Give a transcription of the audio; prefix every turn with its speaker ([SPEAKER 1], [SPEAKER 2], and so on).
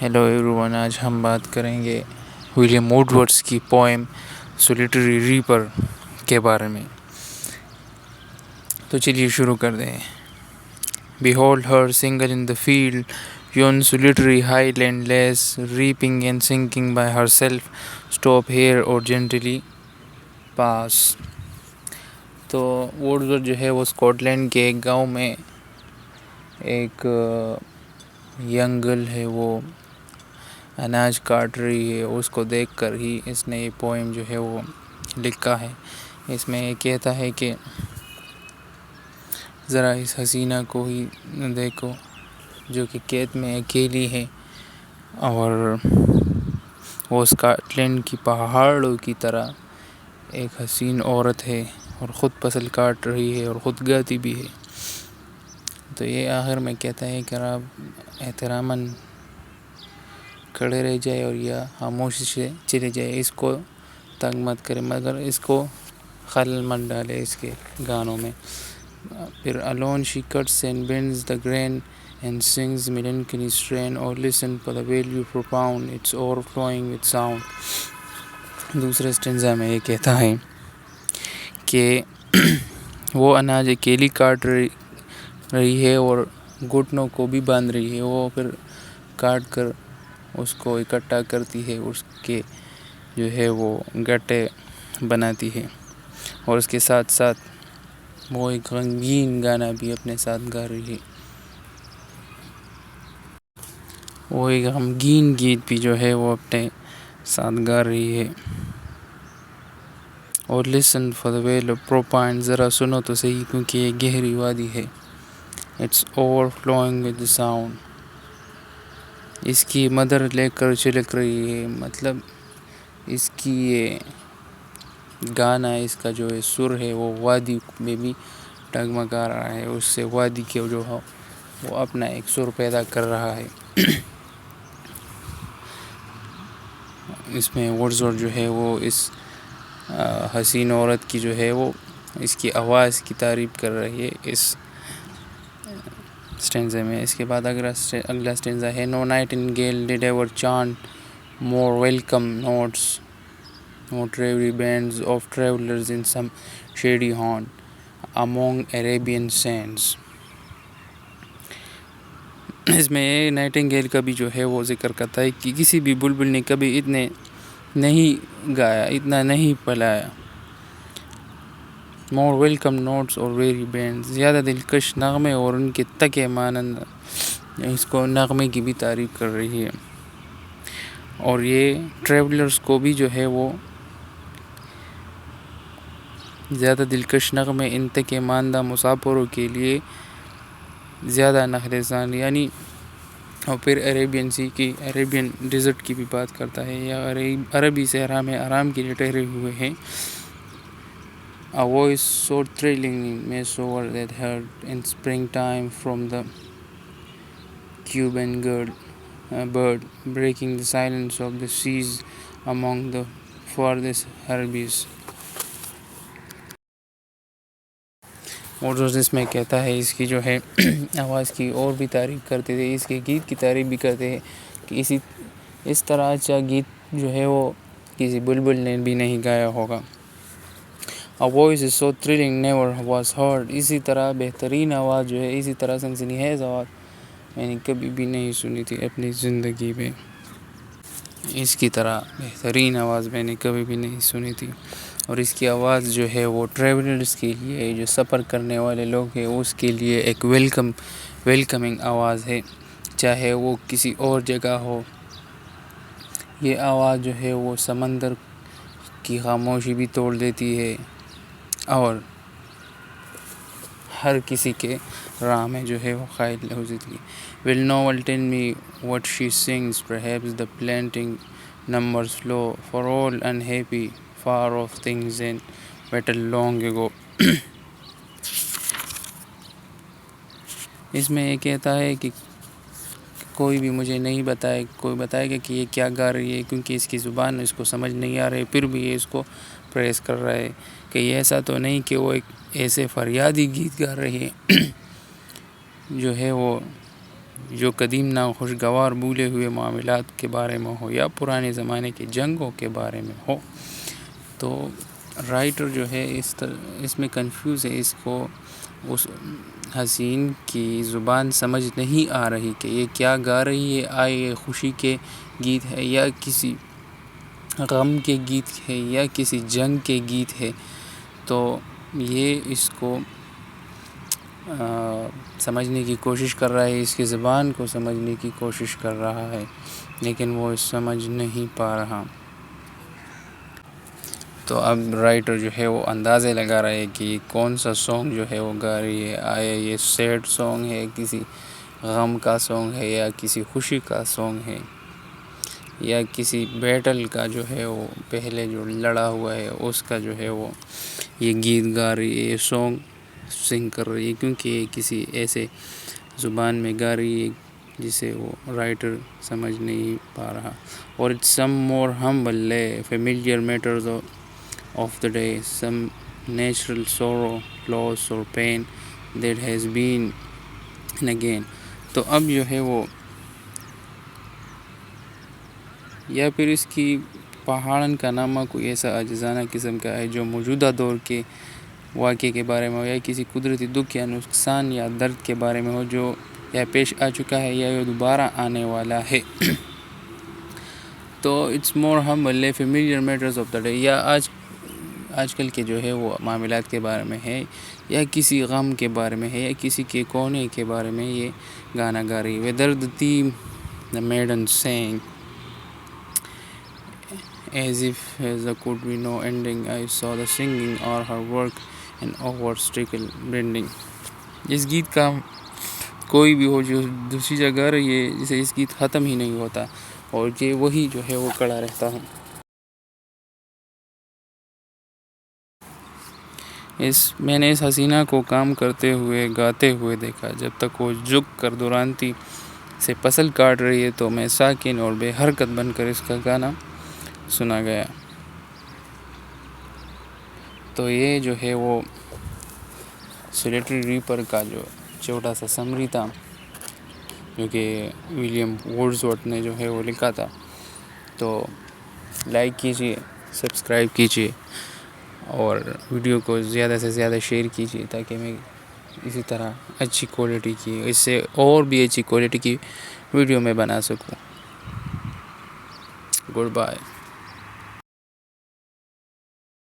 [SPEAKER 1] Hello everyone, آج ہم بات کریں گے ولیم ووڈورڈ کی پوئم سولیٹری ریپر کے بارے میں۔ تو چلیے شروع کر دیں۔ Behold her single in the field, yon solitary highland lass, reaping and sinking by herself, stop here or gently pass۔ تو ووڈورڈ جو ہے وہ اسکاٹ لینڈ کے ایک گاؤں میں ایک ینگ گرل ہے، وہ اناج کاٹ رہی ہے، اس کو دیکھ کر ہی اس نے یہ پوئم جو ہے وہ لکھا ہے۔ اس میں یہ کہتا ہے کہ ذرا اس حسینہ کو ہی دیکھو جو کہ کھیت میں اکیلی ہے، اور وہ اسکاٹ لینڈ کی پہاڑوں کی طرح ایک حسین عورت ہے، اور خود فصل کاٹ رہی ہے اور خود گاتی بھی ہے۔ تو یہ آخر میں کہتا ہے کہ آپ احتراماً کھڑے رہ جائے اور یا خاموشی سے چلے جائے، اس کو تنگ مت کرے، مگر اس کو خلل مت ڈالے اس کے گانوں میں۔ پھر alone she cuts and bends the grain and sings melancholy strain, or listen for the value propound, it's overflowing with sound۔ دوسرے سٹینزا میں یہ کہتا ہے کہ وہ اناج اکیلی کاٹ رہی ہے اور گھٹنوں کو بھی باندھ رہی ہے، وہ پھر کاٹ کر اس کو اکٹھا کرتی ہے، اس کے جو ہے وہ گٹے بناتی ہے، اور اس کے ساتھ ساتھ وہ ایک غمگین گانا بھی اپنے ساتھ گا رہی ہے، وہ ایک غمگین گیت بھی جو ہے وہ اپنے ساتھ گا رہی ہے۔ اور listen for the wail of profound، ذرا سنو تو صحیح کیونکہ یہ گہری وادی ہے۔ it's overflowing with the sound، اس کی مدر لے کر چھلک رہی ہے، مطلب اس کی یہ گانا، اس کا جو سر ہے وہ وادی میں بھی ڈگمگا رہا ہے، اس سے وادی کے جو ہے وہ اپنا ایک سر پیدا کر رہا ہے۔ اس میں ووڈورڈ جو ہے وہ اس حسین عورت کی جو ہے وہ اس کی آواز کی تعریف کر رہی ہے اس سٹینزے میں۔ اس کے بعد اگلا سٹینزا ہے No nightingale did ever chant more welcome notes, no dreary bands of travelers in some shady haunt among Arabian sands۔ اس میں نائٹنگیل کا بھی جو ہے وہ ذکر کرتا ہے کہ کسی بھی بلبل نے کبھی اتنے نہیں گایا، اتنا نہیں پلایا۔ more welcome notes اور weary bands، زیادہ دلکش نغمے اور ان کے تکے مانند، اس کو نغمے کی بھی تعریف کر رہی ہے۔ اور یہ ٹریولرز کو بھی جو ہے وہ زیادہ دلکش نغمے ان تکے ماندہ مسافروں کے لیے زیادہ نخرسان، یعنی اور پھر عربین ڈیزرٹ کی بھی بات کرتا ہے، یا عربی صحرا میں آرام کے لیے ٹھہرے ہوئے ہیں۔ A voice so thrilling may soar that heard in springtime from the Cuban bird, breaking the silence of the seas among the farthest Hebrides۔ اور اس میں کہتا ہے اس کی جو ہے آواز کی اور بھی تعریف کرتے تھے، اس کے گیت کی تعریف بھی کرتے ہیں کہ اس طرح اچھا گیت جو ہے وہ کسی بلبل نے بھی نہیں گایا ہوگا۔ A voice is so thrilling never was heard، اسی طرح بہترین آواز جو ہے، اسی طرح سنسنیخیز آواز میں نے کبھی بھی نہیں سنی تھی اپنی زندگی میں، اس کی طرح بہترین آواز میں نے کبھی بھی نہیں سنی تھی۔ اور اس کی آواز جو ہے وہ ٹریولرز کے لیے، جو سفر کرنے والے لوگ ہیں اس کے لیے ایک ویلکمنگ آواز ہے، چاہے وہ کسی اور جگہ ہو۔ یہ آواز جو ہے وہ سمندر کی خاموشی بھی توڑ دیتی ہے، اور ہر کسی کے راہ میں جو ہے وہ قائل ہو جاتی ہے۔ Will no one tell me what she sings? Perhaps the plaintive numbers flow for all unhappy far off things and battle long ago۔ اس میں یہ کہتا ہے کہ کوئی بھی مجھے نہیں بتائے، کوئی بتائے گا کہ یہ کیا گا رہی ہے، کیونکہ اس کی زبان اس کو سمجھ نہیں آ رہی، پھر بھی یہ اس کو پریز کر رہا ہے کہ یہ ایسا تو نہیں کہ وہ ایک ایسے فریادی گیت گا رہی ہے جو ہے وہ جو قدیم ناخوشگوار بھولے ہوئے معاملات کے بارے میں ہو یا پرانے زمانے کی جنگوں کے بارے میں ہو. تو رائٹر جو ہے اس میں کنفیوز ہے، اس کو اس حسین کی زبان سمجھ نہیں آ رہی کہ یہ کیا گا رہی ہے. یہ خوشی کے گیت ہے یا کسی غم کے گیت ہے یا کسی جنگ کے گیت ہے. تو یہ اس کو سمجھنے کی کوشش کر رہا ہے، اس کی زبان کو سمجھنے کی کوشش کر رہا ہے، لیکن وہ سمجھ نہیں پا رہا. تو اب رائٹر جو ہے وہ اندازے لگا رہا ہے کہ کون سا سانگ جو ہے وہ گا رہی ہے. آیا یہ سیڈ سانگ ہے، کسی غم کا سانگ ہے، یا کسی خوشی کا سانگ ہے، یا کسی بیٹل کا جو ہے وہ پہلے جو لڑا ہوا ہے اس کا جو ہے وہ یہ گیت گا رہی ہے، یہ سانگ سنگ کر رہی ہے، کیونکہ یہ کسی ایسے زبان میں گا رہی ہے جسے وہ رائٹر سمجھ نہیں پا رہا. اور it's some more humble familiar matters of the day, some natural sorrow, loss or pain that has been and again. تو اب جو ہے وہ یا پھر اس کی پہاڑن کا نامہ کوئی ایسا عاجزانہ قسم کا ہے جو موجودہ دور کے واقعے کے بارے میں ہو، یا کسی قدرتی دکھ یا نقصان یا درد کے بارے میں ہو جو یا پیش آ چکا ہے یا یہ دوبارہ آنے والا ہے. تو it's more humble familiar matters of the day, یا آج کل کے جو ہے وہ معاملات کے بارے میں ہے، یا کسی غم کے بارے میں ہے، یا کسی کے کونے کے بارے میں یہ گانا گا رہی ہے. Weather the theme the maiden sang as if there could be no ending. I saw the singing or her work and obstacle bending. اس گیت کا کوئی بھی ہو جو دوسری جگہ گا رہی ہے، جسے اس گیت ختم ہی نہیں ہوتا اور کہ وہی جو ہے وہ کڑا رہتا ہے. میں نے اس حسینہ کو کام کرتے ہوئے گاتے ہوئے دیکھا، جب تک وہ جھک کر دورانتی سے پسل کاٹ رہی ہے تو میں ساکن اور بے حرکت بن کر اس کا گانا سنا گیا. تو یہ جو ہے وہ سولیٹری ریپر کا جو چھوٹا سا سمری تھا، جو کہ ولیم وورڈزورتھ نے جو ہے وہ لکھا تھا. تو لائک کیجیے، سبسکرائب کیجیے اور ویڈیو کو زیادہ سے زیادہ شیئر کیجیے، تاکہ میں اسی طرح اچھی کوالٹی کی، اس سے اور بھی اچھی کوالٹی کی ویڈیو میں بنا سکوں. Good bye.